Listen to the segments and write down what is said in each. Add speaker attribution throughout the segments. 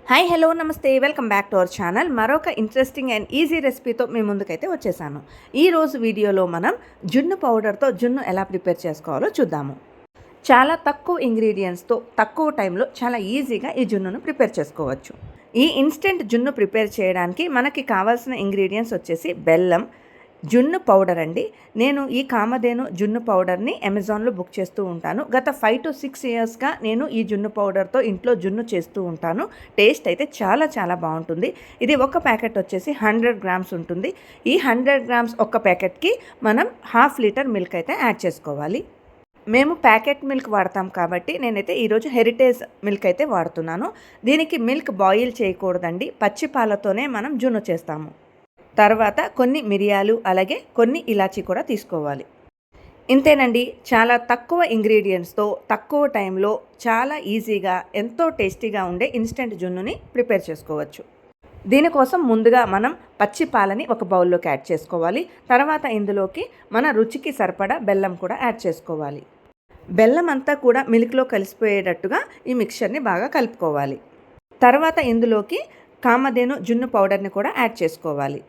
Speaker 1: Hi hello నమస్తే welcome back to our channel. మరొక interesting and easy రెసిపీతో మీ ముందుకైతే వచ్చేసాను. ఈరోజు వీడియోలో మనం జున్ను పౌడర్తో జున్ను ఎలా ప్రిపేర్ చేసుకోవాలో చూద్దాము. చాలా తక్కువ ఇంగ్రీడియంట్స్తో తక్కువ టైంలో చాలా ఈజీగా ఈ జున్నును ప్రిపేర్ చేసుకోవచ్చు. ఈ ఇన్స్టెంట్ జున్ను ప్రిపేర్ చేయడానికి మనకి కావాల్సిన ఇంగ్రీడియంట్స్ వచ్చేసి బెల్లం, జున్ను పౌడర్ అండి. నేను ఈ కామధేను జున్ను పౌడర్ని అమెజాన్లో బుక్ చేస్తూ ఉంటాను. గత 5 to 6 ఇయర్స్గా నేను ఈ జున్ను పౌడర్తో ఇంట్లో జున్ను చేస్తూ ఉంటాను. టేస్ట్ అయితే చాలా బాగుంటుంది. ఇది ఒక ప్యాకెట్ వచ్చేసి 100 గ్రామ్స్ ఉంటుంది. ఈ 100 గ్రామ్స్ ఒక ప్యాకెట్కి మనం 1/2 లీటర్ మిల్క్ అయితే యాడ్ చేసుకోవాలి. మేము ప్యాకెట్ మిల్క్ వాడతాం కాబట్టి నేనైతే ఈరోజు హెరిటేజ్ మిల్క్ అయితే వాడుతున్నాను. దీనికి మిల్క్ బాయిల్ చేయకూడదండి, పచ్చి పాలతోనే మనం జున్ను చేస్తాము. తర్వాత కొన్ని మిరియాలు అలాగే కొన్ని ఇలాచీ కూడా తీసుకోవాలి. ఇంతేనండి, చాలా తక్కువ ఇంగ్రీడియంట్స్తో తక్కువ టైంలో చాలా ఈజీగా ఎంతో టేస్టీగా ఉండే ఇన్స్టెంట్ జున్నుని ప్రిపేర్ చేసుకోవచ్చు. దీనికోసం ముందుగా మనం పచ్చి పాలని ఒక బౌల్లోకి యాడ్ చేసుకోవాలి. తర్వాత ఇందులోకి మన రుచికి సరిపడా బెల్లం కూడా యాడ్ చేసుకోవాలి. బెల్లం అంతా కూడా మిల్క్లో కలిసిపోయేటట్టుగా ఈ మిక్చర్ని బాగా కలుపుకోవాలి. తర్వాత ఇందులోకి కామధేను జున్ను పౌడర్ని కూడా యాడ్ చేసుకోవాలి.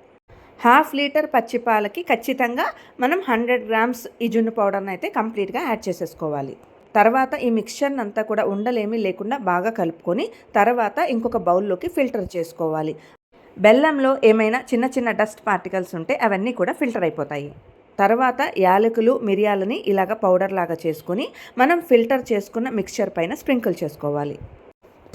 Speaker 1: 1/2 లీటర్ పచ్చిపాలకి ఖచ్చితంగా మనం 100 గ్రామ్స్ ఈ జున్ను పౌడర్ని అయితే కంప్లీట్గా యాడ్ చేసేసుకోవాలి. తర్వాత ఈ మిక్చర్ని అంతా కూడా ఉండలేమీ లేకుండా బాగా కలుపుకొని తర్వాత ఇంకొక బౌల్లోకి ఫిల్టర్ చేసుకోవాలి. బెల్లంలో ఏమైనా చిన్న డస్ట్ పార్టికల్స్ ఉంటే అవన్నీ కూడా ఫిల్టర్ అయిపోతాయి. తర్వాత యాలకులు, మిరియాలని ఇలాగ పౌడర్ లాగా చేసుకొని మనం ఫిల్టర్ చేసుకున్న మిక్చర్ పైన స్ప్రింకిల్ చేసుకోవాలి.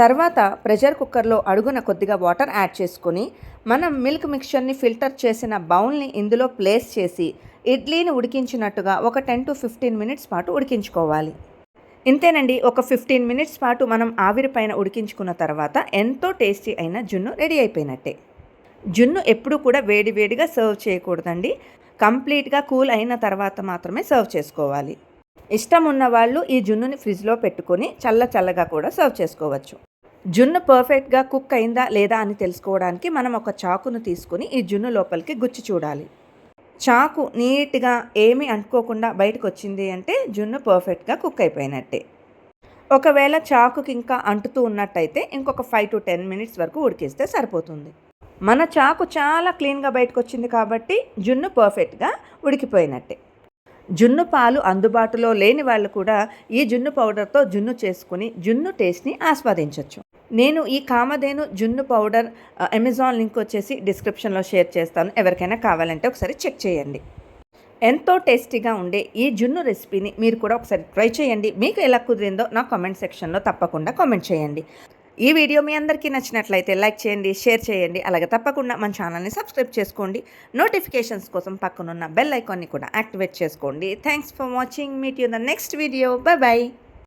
Speaker 1: తర్వాత ప్రెషర్ కుక్కర్లో అడుగున కొద్దిగా వాటర్ యాడ్ చేసుకొని మనం మిల్క్ మిక్చర్ని ఫిల్టర్ చేసిన బౌల్ని ఇందులో ప్లేస్ చేసి ఇడ్లీని ఉడికించినట్టుగా ఒక 10 to 15 మినిట్స్ పాటు ఉడికించుకోవాలి. ఇంతేనండి, ఒక 15 మినిట్స్ పాటు మనం ఆవిరి పైన ఉడికించుకున్న తర్వాత ఎంతో టేస్టీ అయిన జున్ను రెడీ అయిపోయినట్టే. జున్ను ఎప్పుడు కూడా వేడిగా సర్వ్ చేయకూడదండి, కంప్లీట్గా కూల్ అయిన తర్వాత మాత్రమే సర్వ్ చేసుకోవాలి. ఇష్టం ఉన్న వాళ్ళు ఈ జున్నుని ఫ్రిడ్జ్లో పెట్టుకొని చల్లగా కూడా సర్వ్ చేసుకోవచ్చు. జున్ను పర్ఫెక్ట్గా కుక్ అయిందా లేదా అని తెలుసుకోవడానికి మనం ఒక చాకును తీసుకొని ఈ జున్ను లోపలికి గుచ్చి చూడాలి. చాకు నీట్గా ఏమీ అంటుకోకుండా బయటకు వచ్చింది అంటే జున్ను పర్ఫెక్ట్గా కుక్ అయిపోయినట్టే. ఒకవేళ చాకుకి ఇంకా అంటుతూ ఉన్నట్టయితే ఇంకొక 5 to 10 మినిట్స్ వరకు ఉడికిస్తే సరిపోతుంది. మన చాకు చాలా క్లీన్గా బయటకు వచ్చింది కాబట్టి జున్ను పర్ఫెక్ట్గా ఉడికిపోయినట్టే. జున్ను పాలు అందుబాటులో లేని వాళ్ళు కూడా ఈ జున్ను పౌడర్తో జున్ను చేసుకుని జున్ను టేస్ట్ని ఆస్వాదించవచ్చు. నేను ఈ కామధేను జున్ను పౌడర్ అమెజాన్ లింక్ వచ్చేసి డిస్క్రిప్షన్లో షేర్ చేస్తాను. ఎవరికైనా కావాలంటే ఒకసారి చెక్ చేయండి. ఎంతో టేస్టీగా ఉండే ఈ జున్ను రెసిపీని మీరు కూడా ఒకసారి ట్రై చేయండి. మీకు ఎలా కుదిరిందో నా కామెంట్ సెక్షన్లో తప్పకుండా కామెంట్ చేయండి. ఈ వీడియో మీ అందరికీ నచ్చినట్లయితే లైక్ చేయండి, షేర్ చేయండి. అలాగే తప్పకుండా మన ఛానల్ని సబ్స్క్రైబ్ చేసుకోండి. నోటిఫికేషన్స్ కోసం పక్కనున్న బెల్ ఐకాన్ని కూడా యాక్టివేట్ చేసుకోండి. Thanks for watching. Meet you the next video. By.